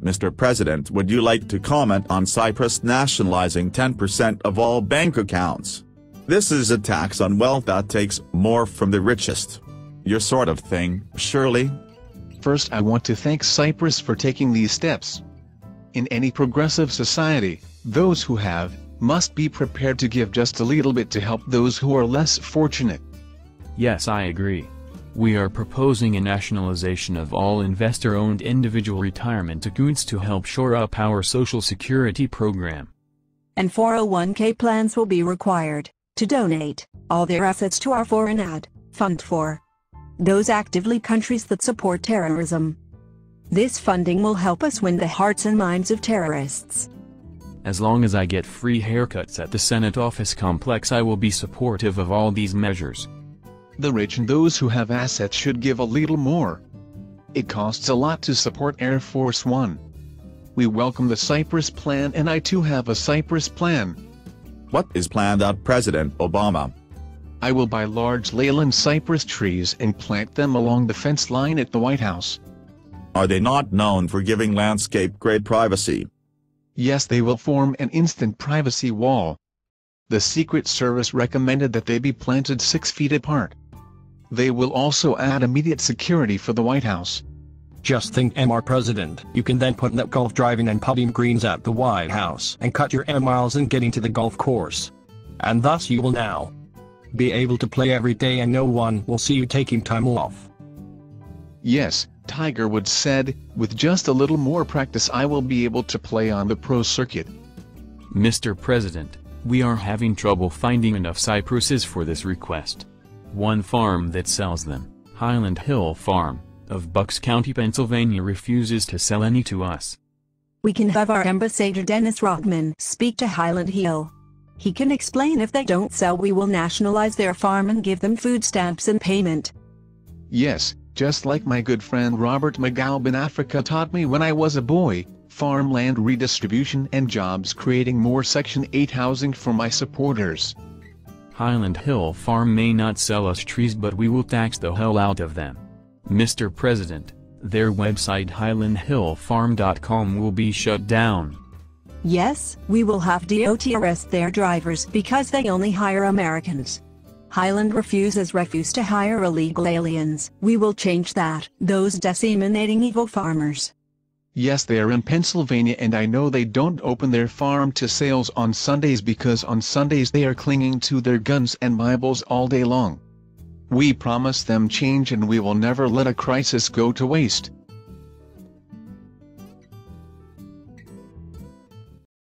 Mr. President, would you like to comment on Cyprus nationalizing 10% of all bank accounts? This is a tax on wealth that takes more from the richest. Your sort of thing, surely? First, I want to thank Cyprus for taking these steps. In any progressive society, those who have, must be prepared to give just a little bit to help those who are less fortunate. Yes, I agree. We are proposing a nationalization of all investor-owned individual retirement accounts to help shore up our social security program. And 401k plans will be required to donate all their assets to our foreign aid fund for those actively countries that support terrorism. This funding will help us win the hearts and minds of terrorists. As long as I get free haircuts at the Senate office complex, I will be supportive of all these measures. The rich and those who have assets should give a little more. It costs a lot to support Air Force One. We welcome the Cyprus plan, and I too have a Cyprus plan. What is planned at President Obama? I will buy large Leyland cypress trees and plant them along the fence line at the White House. Are they not known for giving landscape-grade privacy? Yes, they will form an instant privacy wall. The Secret Service recommended that they be planted 6 feet apart. They will also add immediate security for the White House. Just think, Mr. President, you can then put net golf driving and putting greens at the White House and cut your miles in getting to the golf course. And thus you will now be able to play every day and no one will see you taking time off. Yes, Tiger Woods said, with just a little more practice I will be able to play on the pro circuit. Mr. President, we are having trouble finding enough cypresses for this request. One farm that sells them, Highland Hill Farm, of Bucks County, Pennsylvania, refuses to sell any to us. We can have our ambassador Dennis Rodman speak to Highland Hill. He can explain if they don't sell, we will nationalize their farm and give them food stamps and payment. Yes, just like my good friend Robert McGalb in Africa taught me when I was a boy, farmland redistribution and jobs, creating more Section 8 housing for my supporters. Highland Hill Farm may not sell us trees, but we will tax the hell out of them. Mr. President, their website highlandhillfarm.com will be shut down. Yes, we will have DOT arrest their drivers because they only hire Americans. Highland refused to hire illegal aliens. We will change that. Those disseminating evil farmers. Yes, they are in Pennsylvania, and I know they don't open their farm to sales on Sundays because on Sundays they are clinging to their guns and Bibles all day long. We promise them change, and we will never let a crisis go to waste.